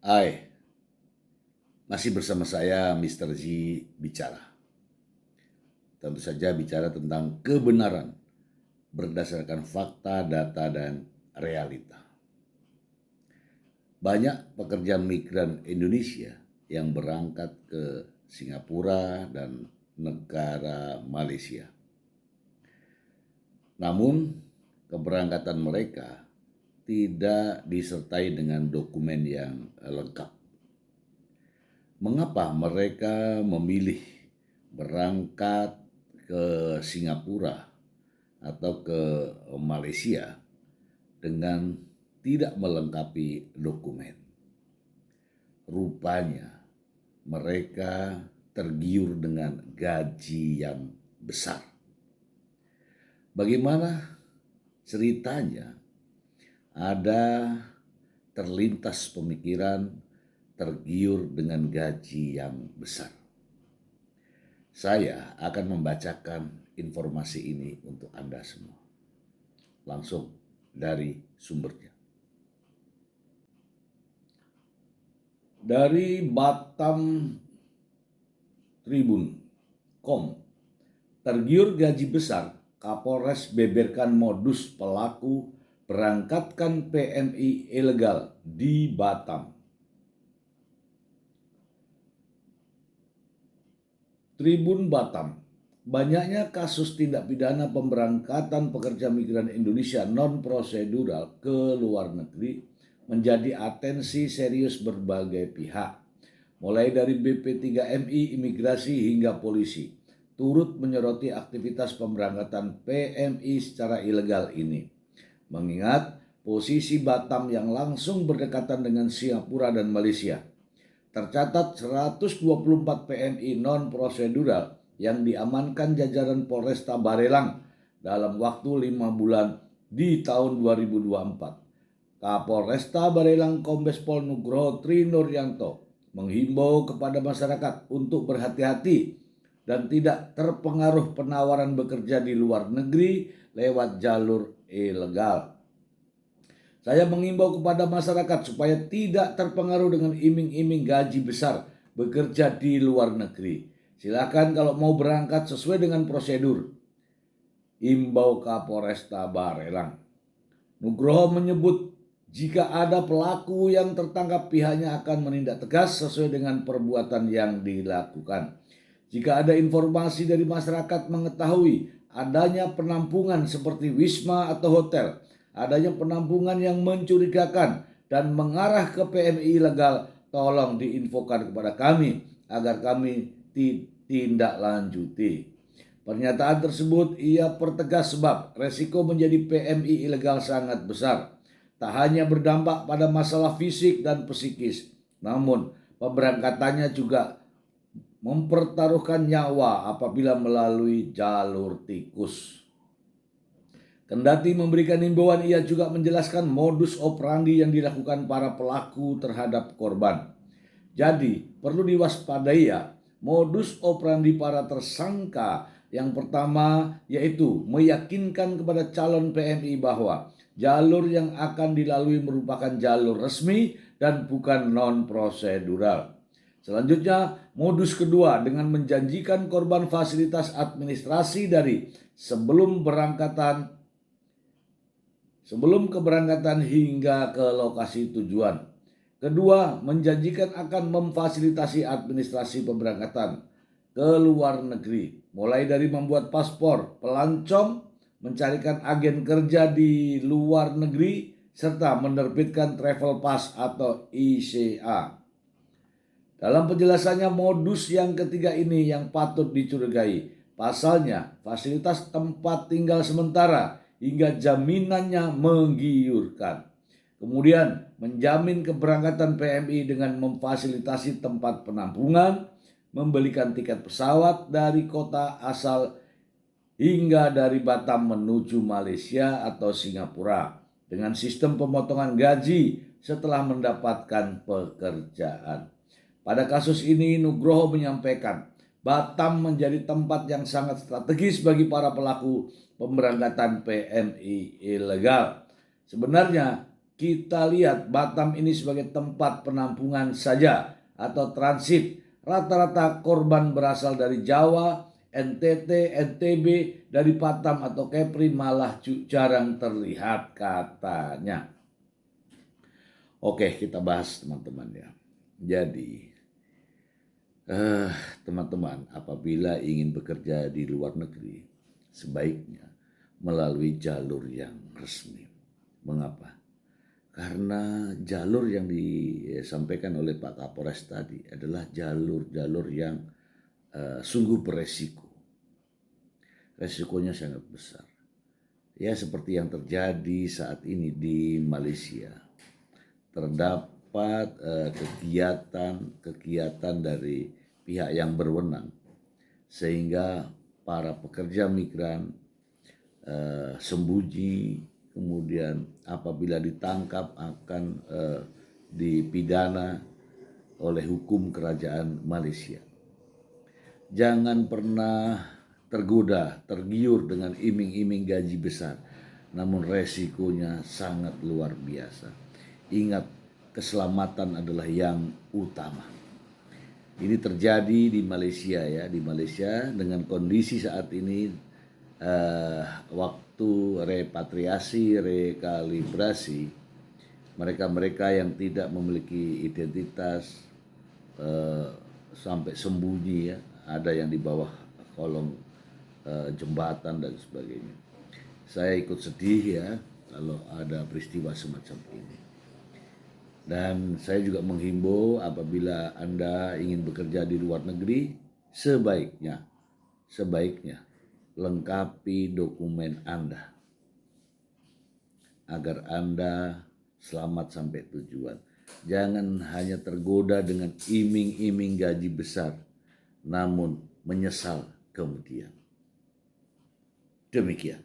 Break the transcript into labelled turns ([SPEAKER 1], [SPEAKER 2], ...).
[SPEAKER 1] Hai, masih bersama saya Mr. Z bicara. Tentu saja bicara tentang kebenaran berdasarkan fakta, data, dan realita. Banyak pekerja migran Indonesia yang berangkat ke Singapura dan negara Malaysia. Namun keberangkatan mereka tidak disertai dengan dokumen yang lengkap. Mengapa mereka memilih berangkat ke Singapura atau ke Malaysia dengan tidak melengkapi dokumen? Rupanya mereka tergiur dengan gaji yang besar. Bagaimana ceritanya? Ada terlintas pemikiran tergiur dengan gaji yang besar. Saya akan membacakan informasi ini untuk Anda semua. Langsung dari sumbernya. Dari Batam Tribun.com, tergiur gaji besar, Kapolres beberkan modus pelaku berangkatkan PMI ilegal di Batam. Tribun Batam, banyaknya kasus tindak pidana pemberangkatan pekerja migran Indonesia non-prosedural ke luar negeri menjadi atensi serius berbagai pihak, mulai dari BP3MI, imigrasi hingga polisi, turut menyoroti aktivitas pemberangkatan PMI secara ilegal ini. Mengingat posisi Batam yang langsung berdekatan dengan Singapura dan Malaysia, tercatat 124 PMI non-prosedural yang diamankan jajaran Polresta Barelang dalam waktu 5 bulan di tahun 2024. Kapolresta Barelang Kombes Pol Nugroho Tri Nuryanto menghimbau kepada masyarakat untuk berhati-hati dan tidak terpengaruh penawaran bekerja di luar negeri lewat jalur ilegal. Saya mengimbau kepada masyarakat supaya tidak terpengaruh dengan iming-iming gaji besar bekerja di luar negeri. Silakan kalau mau berangkat sesuai dengan prosedur. Imbau Kapolresta Barelang. Nugroho menyebut jika ada pelaku yang tertangkap, pihaknya akan menindak tegas sesuai dengan perbuatan yang dilakukan. Jika ada informasi dari masyarakat mengetahui adanya penampungan seperti wisma atau hotel, adanya penampungan yang mencurigakan dan mengarah ke PMI ilegal, tolong diinfokan kepada kami agar kami tindak lanjuti. Pernyataan tersebut ia pertegas sebab resiko menjadi PMI ilegal sangat besar. Tak hanya berdampak pada masalah fisik dan psikis, namun pemberangkatannya juga mempertaruhkan nyawa apabila melalui jalur tikus. Kendati memberikan himbauan, ia juga menjelaskan modus operandi yang dilakukan para pelaku terhadap korban. Jadi perlu diwaspadai ya, modus operandi para tersangka yang pertama yaitu meyakinkan kepada calon PMI bahwa jalur yang akan dilalui merupakan jalur resmi dan bukan non-prosedural. Selanjutnya, modus kedua dengan menjanjikan korban fasilitas administrasi dari sebelum keberangkatan hingga ke lokasi tujuan. Kedua, menjanjikan akan memfasilitasi administrasi pemberangkatan ke luar negeri, mulai dari membuat paspor, pelancong, mencarikan agen kerja di luar negeri, serta menerbitkan travel pass atau ICA. Dalam penjelasannya, modus yang ketiga ini yang patut dicurigai. Pasalnya, fasilitas tempat tinggal sementara hingga jaminannya menggiurkan. Kemudian, menjamin keberangkatan PMI dengan memfasilitasi tempat penampungan, membelikan tiket pesawat dari kota asal hingga dari Batam menuju Malaysia atau Singapura dengan sistem pemotongan gaji setelah mendapatkan pekerjaan. Pada kasus ini, Nugroho menyampaikan Batam menjadi tempat yang sangat strategis bagi para pelaku pemberangkatan PMI ilegal. Sebenarnya kita lihat Batam ini sebagai tempat penampungan saja atau transit. Rata-rata korban berasal dari Jawa, NTT, NTB, dari Batam atau Kepri malah jarang terlihat katanya. Oke, kita bahas teman-teman ya. Jadi teman-teman, apabila ingin bekerja di luar negeri, sebaiknya melalui jalur yang resmi. Mengapa? Karena jalur yang disampaikan oleh Pak Kapolres tadi adalah jalur-jalur yang sungguh beresiko. Resikonya sangat besar. Ya, seperti yang terjadi saat ini di Malaysia. Terdapat kegiatan dari pihak yang berwenang sehingga para pekerja migran sembunyi, kemudian apabila ditangkap akan dipidana oleh hukum kerajaan Malaysia. Jangan pernah tergiur dengan iming-iming gaji besar, namun resikonya sangat luar biasa. Ingat, keselamatan adalah yang utama. Ini terjadi di Malaysia ya, di Malaysia dengan kondisi saat ini waktu repatriasi, rekalibrasi, mereka-mereka yang tidak memiliki identitas sampai sembunyi ya, ada yang di bawah kolong jembatan dan sebagainya. Saya ikut sedih ya kalau ada peristiwa semacam ini. Dan saya juga menghimbau apabila Anda ingin bekerja di luar negeri, sebaiknya lengkapi dokumen Anda agar Anda selamat sampai tujuan. Jangan hanya tergoda dengan iming-iming gaji besar, namun menyesal kemudian. Demikian.